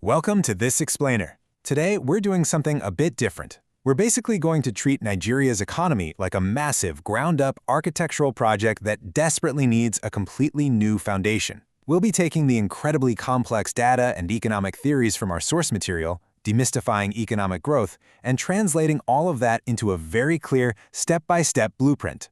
Welcome to This Explainer. Today, we're doing something a bit different. We're basically going to treat Nigeria's economy like a massive, ground-up architectural project that desperately needs a completely new foundation. We'll be taking the incredibly complex data and economic theories from our source material, demystifying economic growth, and translating all of that into a very clear, step-by-step blueprint.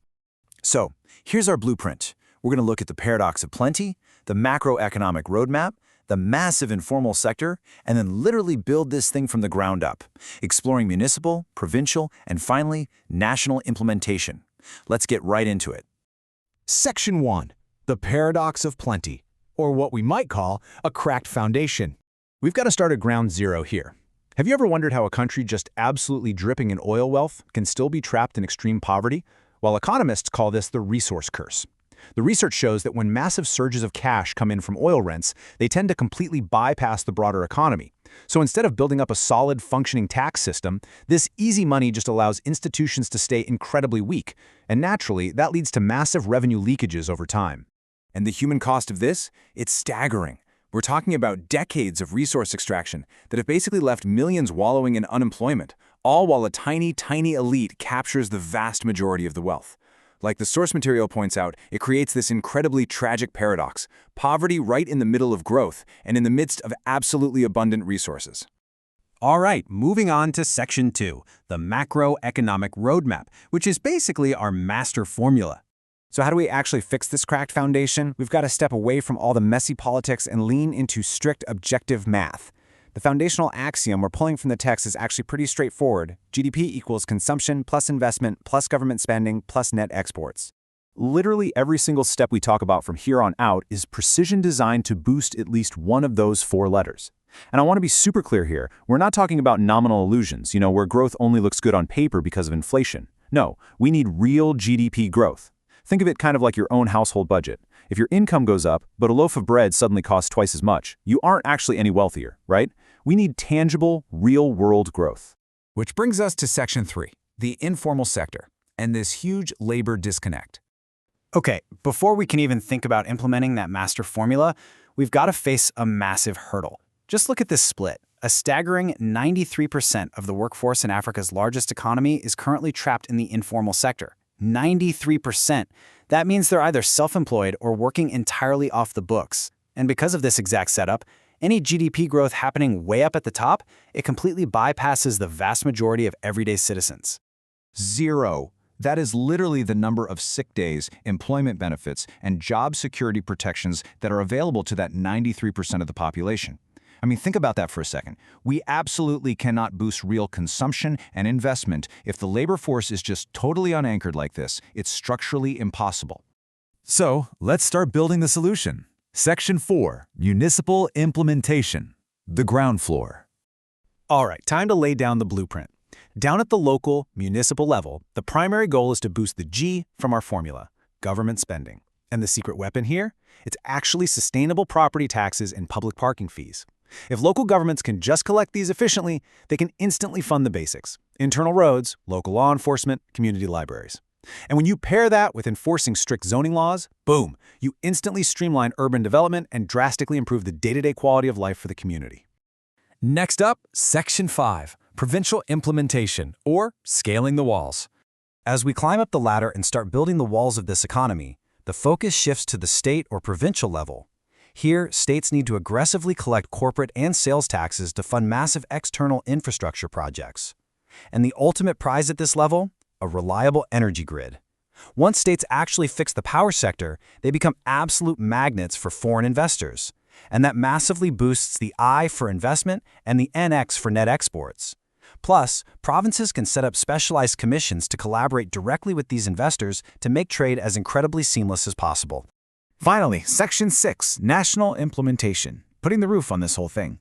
So, here's our blueprint. We're going to look at the paradox of plenty, the macroeconomic roadmap, the massive informal sector, and then literally build this thing from the ground up, exploring municipal, provincial, and finally, national implementation. Let's get right into it. Section 1. The paradox of plenty, or what we might call a cracked foundation. We've got to start at ground zero here. Have you ever wondered how a country just absolutely dripping in oil wealth can still be trapped in extreme poverty? Well, economists call this the resource curse. The research shows that when massive surges of cash come in from oil rents, they tend to completely bypass the broader economy. So instead of building up a solid, functioning tax system, this easy money just allows institutions to stay incredibly weak. And naturally, that leads to massive revenue leakages over time. And the human cost of this? It's staggering. We're talking about decades of resource extraction that have basically left millions wallowing in unemployment, all while a tiny, tiny elite captures the vast majority of the wealth. Like the source material points out, it creates this incredibly tragic paradox: poverty right in the middle of growth and in the midst of absolutely abundant resources. All right, moving on to Section 2, the macroeconomic roadmap, which is basically our master formula. So how do we actually fix this cracked foundation? We've got to step away from all the messy politics and lean into strict objective math. The foundational axiom we're pulling from the text is actually pretty straightforward. GDP equals consumption plus investment plus government spending plus net exports. Literally every single step we talk about from here on out is precision designed to boost at least one of those four letters. And I want to be super clear here. We're not talking about nominal illusions, where growth only looks good on paper because of inflation. No, we need real GDP growth. Think of it kind of like your own household budget. If your income goes up, but a loaf of bread suddenly costs twice as much, you aren't actually any wealthier, right? We need tangible, real-world growth. Which brings us to Section 3, the informal sector, and this huge labor disconnect. Okay, before we can even think about implementing that master formula, we've got to face a massive hurdle. Just look at this split. A staggering 93% of the workforce in Africa's largest economy is currently trapped in the informal sector. 93%. That means they're either self-employed or working entirely off the books. And because of this exact setup, any GDP growth happening way up at the top, it completely bypasses the vast majority of everyday citizens. 0. That is literally the number of sick days, employment benefits, and job security protections that are available to that 93% of the population. I mean, think about that for a second. We absolutely cannot boost real consumption and investment if the labor force is just totally unanchored like this. It's structurally impossible. So, let's start building the solution. Section 4, Municipal Implementation, the ground floor. All right, time to lay down the blueprint. Down at the local, municipal level, the primary goal is to boost the G from our formula, government spending. And the secret weapon here? It's actually sustainable property taxes and public parking fees. If local governments can just collect these efficiently, they can instantly fund the basics: internal roads, local law enforcement, community libraries. And when you pair that with enforcing strict zoning laws, boom, you instantly streamline urban development and drastically improve the day-to-day quality of life for the community. Next up, Section 5, Provincial Implementation, or Scaling the Walls. As we climb up the ladder and start building the walls of this economy, the focus shifts to the state or provincial level. Here, states need to aggressively collect corporate and sales taxes to fund massive external infrastructure projects. And the ultimate prize at this level? A reliable energy grid. Once states actually fix the power sector, they become absolute magnets for foreign investors. And that massively boosts the I for investment and the NX for net exports. Plus, provinces can set up specialized commissions to collaborate directly with these investors to make trade as incredibly seamless as possible. Finally, Section 6, national implementation, putting the roof on this whole thing.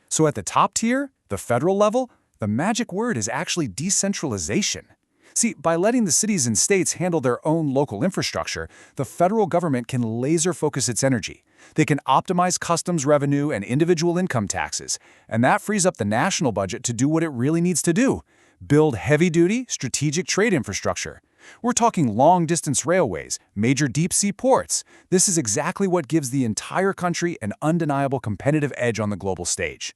So at the top tier, the federal level, the magic word is actually decentralization. See, by letting the cities and states handle their own local infrastructure, the federal government can laser-focus its energy. They can optimize customs revenue and individual income taxes, and that frees up the national budget to do what it really needs to do: build heavy-duty, strategic trade infrastructure. We're talking long-distance railways, major deep-sea ports. This is exactly what gives the entire country an undeniable competitive edge on the global stage.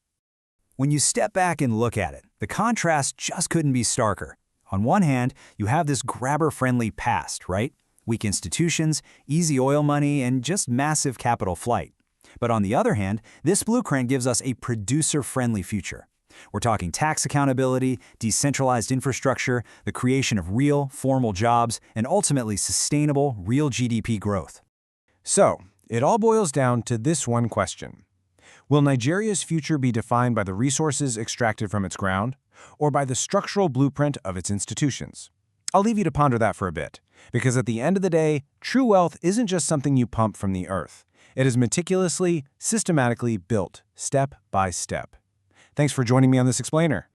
When you step back and look at it, the contrast just couldn't be starker. On one hand, you have this grabber-friendly past, right? Weak institutions, easy oil money, and just massive capital flight. But on the other hand, this blueprint gives us a producer-friendly future. We're talking tax accountability, decentralized infrastructure, the creation of real, formal jobs, and ultimately sustainable, real GDP growth. So, it all boils down to this one question. Will Nigeria's future be defined by the resources extracted from its ground, or by the structural blueprint of its institutions? I'll leave you to ponder that for a bit, because at the end of the day, true wealth isn't just something you pump from the earth. It is meticulously, systematically built, step by step. Thanks for joining me on this explainer.